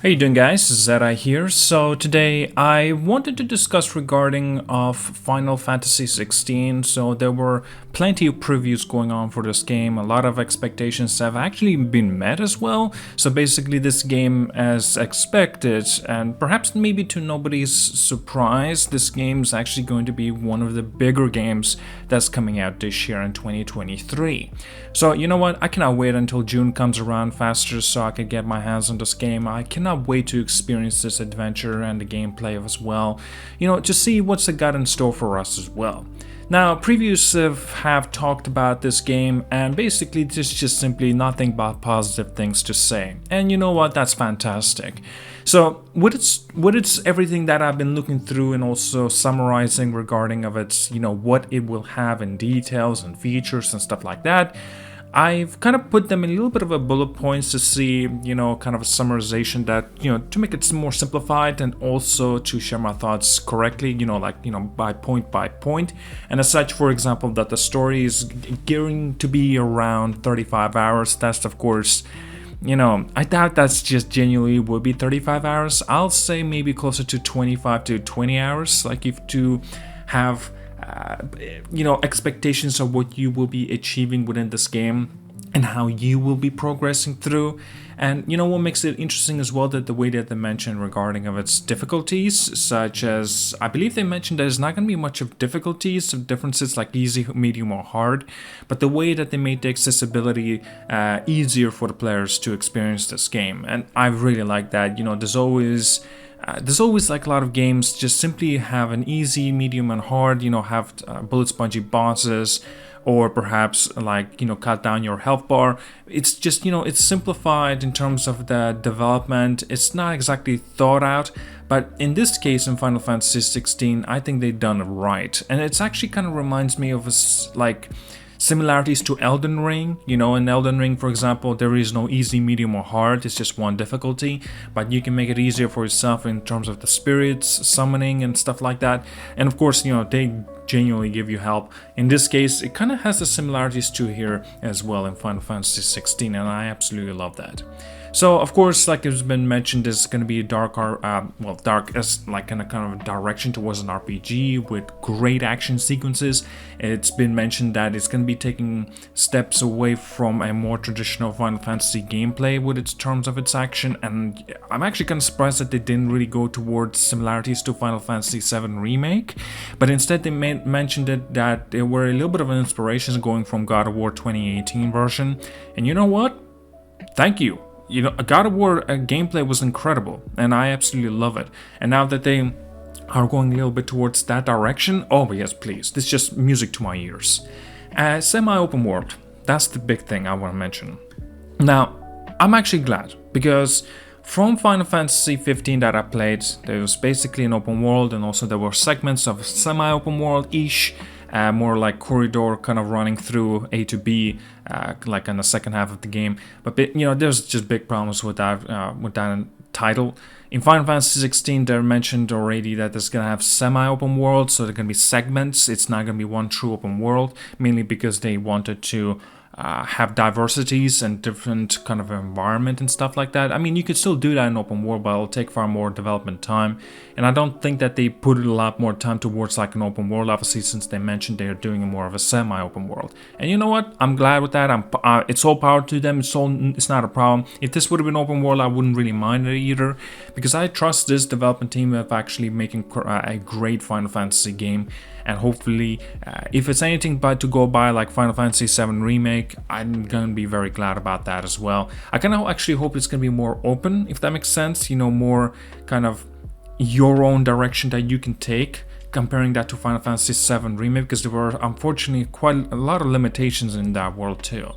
How you doing, guys? ZDEyE here. So today I wanted to discuss regarding of Final Fantasy 16. So there were plenty of previews going on for this game. A lot of expectations have actually been met as well. So basically this game, as expected, and perhaps maybe to nobody's surprise, this game is actually going to be one of the bigger games that's coming out this year in 2023. So you know what? I cannot wait until June comes around faster so I can get my hands on this game. I cannot wait to experience this adventure and the gameplay as well, to see what's got in store for us as well. Now, previews have talked about this game, and basically there's just simply nothing but positive things to say. And you know what? That's fantastic. So with its everything that I've been looking through and also summarizing regarding of its, what it will have in details and features and stuff like that, I've kind of put them in a little bit of a bullet points to see, kind of a summarization that, to make it more simplified and also to share my thoughts correctly, by point. And as such, for example, that the story is gearing to be around 35 hours. That's, of course, I doubt that's just genuinely would be 35 hours. I'll say maybe closer to 25 to 20 hours, like if to have expectations of what you will be achieving within this game and how you will be progressing through. And what makes it interesting as well, that the way that they mentioned regarding of its difficulties, such as I believe they mentioned there's not going to be much of difficulties, of differences like easy, medium, or hard, but the way that they made the accessibility easier for the players to experience this game. And I really like that. There's always like a lot of games just simply have an easy, medium, and hard, have bullet spongy bosses, or perhaps like, cut down your health bar. It's just, it's simplified in terms of the development. It's not exactly thought out, but in this case, in Final Fantasy 16, I think they've done it right. And it's actually kind of reminds me of similarities to Elden Ring. In Elden Ring, for example, there is no easy, medium, or hard. It's just one difficulty, but you can make it easier for yourself in terms of the spirits, summoning, and stuff like that. And of course, they genuinely give you help. In this case, it kind of has the similarities to here as well in Final Fantasy 16, and I absolutely love that. So, of course, like it's been mentioned, this is going to be a dark as like kind of direction towards an RPG with great action sequences. It's been mentioned that it's going to be taking steps away from a more traditional Final Fantasy gameplay with its terms of its action, and I'm actually kind of surprised that they didn't really go towards similarities to Final Fantasy VII Remake, but instead they mentioned that they were a little bit of an inspiration going from God of War 2018 version, and you know what? Thank you. God of War gameplay was incredible, and I absolutely love it. And now that they are going a little bit towards that direction, oh yes, please, this is just music to my ears. Semi-open world, that's the big thing I want to mention. Now, I'm actually glad, because from Final Fantasy 15 that I played, there was basically an open world, and also there were segments of semi-open world-ish, more like corridor kind of running through A to B, like in the second half of the game. But there's just big problems with that title. In Final Fantasy 16, they mentioned already that it's gonna have semi-open world, so they're gonna be segments. It's not gonna be one true open world, mainly because they wanted to have diversities and different kind of environment and stuff like that. I mean, you could still do that in open world, but it'll take far more development time. And I don't think that they put a lot more time towards like an open world, obviously, since they mentioned they're doing more of a semi-open world. And you know what? I'm glad with that. It's all power to them. It's not a problem. If this would have been open world, I wouldn't really mind it either, because I trust this development team of actually making a great Final Fantasy game. And hopefully, if it's anything but to go by like Final Fantasy VII Remake, I'm gonna be very glad about that as well. I kind of actually hope it's gonna be more open, if that makes sense. More kind of your own direction that you can take, comparing that to Final Fantasy VII Remake, because there were unfortunately quite a lot of limitations in that world too.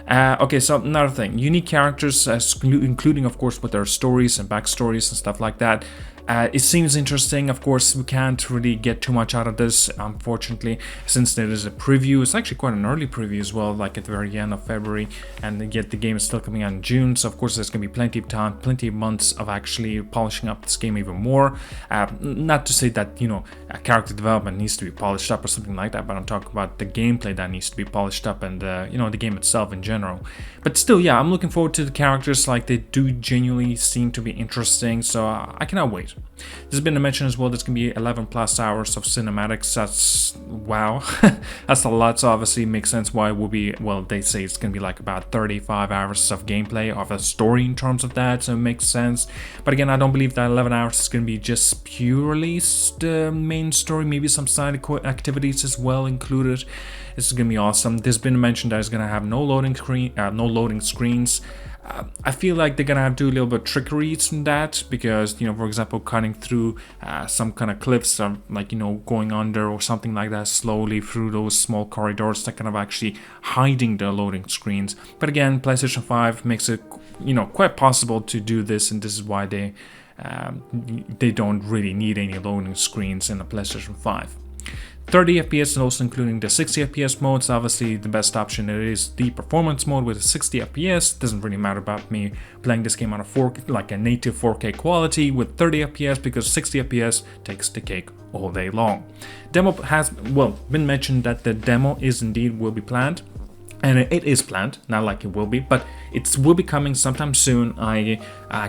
Okay, so another thing, unique characters, including of course with their stories and backstories and stuff like that. It seems interesting. Of course, we can't really get too much out of this, unfortunately, since there is a preview. It's actually quite an early preview as well, like at the very end of February, and yet the game is still coming out in June. So of course, there's going to be plenty of time, plenty of months of actually polishing up this game even more. Not to say that, you know, character development needs to be polished up or something like that, but I'm talking about the gameplay that needs to be polished up, and you know, the game itself in general. But still, yeah, I'm looking forward to the characters. Like, they do genuinely seem to be interesting, so I cannot wait. There's been a mention as well, there's gonna be 11 plus hours of cinematics. That's, wow, that's a lot. So obviously it makes sense why it will be, well, they say it's gonna be like about 35 hours of gameplay, of a story in terms of that, so it makes sense. But again, I don't believe that 11 hours is gonna be just purely the main story, maybe some side activities as well included. This is gonna be awesome. There's been a mention that it's gonna have no loading screens. I feel like they're gonna have to do a little bit of trickeries in that, because, you know, for example, cutting through some kind of cliffs, or like, you know, going under or something like that slowly through those small corridors, that kind of actually hiding the loading screens. But again, PlayStation 5 makes it, you know, quite possible to do this, and this is why they don't really need any loading screens in the PlayStation 5. 30 FPS and also including the 60 FPS modes. Obviously the best option is the performance mode with 60 FPS. Doesn't really matter about me playing this game on a native 4K quality with 30 FPS, because 60 FPS takes the cake all day long. Demo has, well, been mentioned that the demo will be planned. And it is planned, not like it will be, but it will be coming sometime soon. I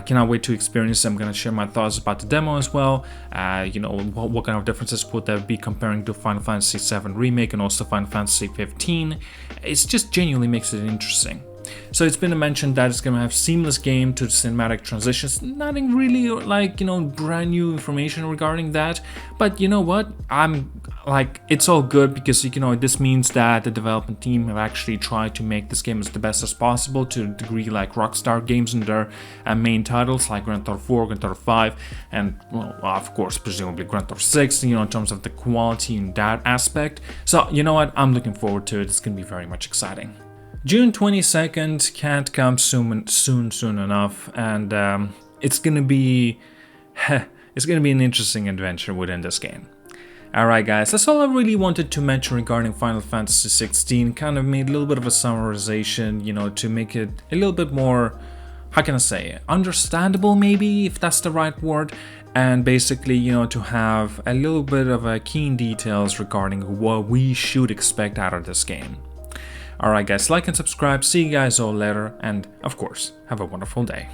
cannot wait to experience it. I'm going to share my thoughts about the demo as well. You know, what kind of differences would there be comparing to Final Fantasy VII Remake and also Final Fantasy 15. It just genuinely makes it interesting. So it's been mentioned that it's going to have seamless game to the cinematic transitions. Nothing really like, you know, brand new information regarding that. But you know what? I'm like, it's all good, because, you know, this means that the development team have actually tried to make this game as the best as possible, to a degree like Rockstar Games in their main titles like Grand Theft 4, Grand Theft 5, and, well, of course, presumably Grand Theft 6, you know, in terms of the quality in that aspect. So, you know what? I'm looking forward to it. It's going to be very much exciting. June 22nd can't come soon enough, and it's gonna be an interesting adventure within this game. Alright guys, that's all I really wanted to mention regarding Final Fantasy 16. Kind of made a little bit of a summarization, you know, to make it a little bit more, how can I say, understandable maybe, if that's the right word. And basically, you know, to have a little bit of a keen details regarding what we should expect out of this game. Alright guys, like and subscribe, see you guys all later, and of course, have a wonderful day.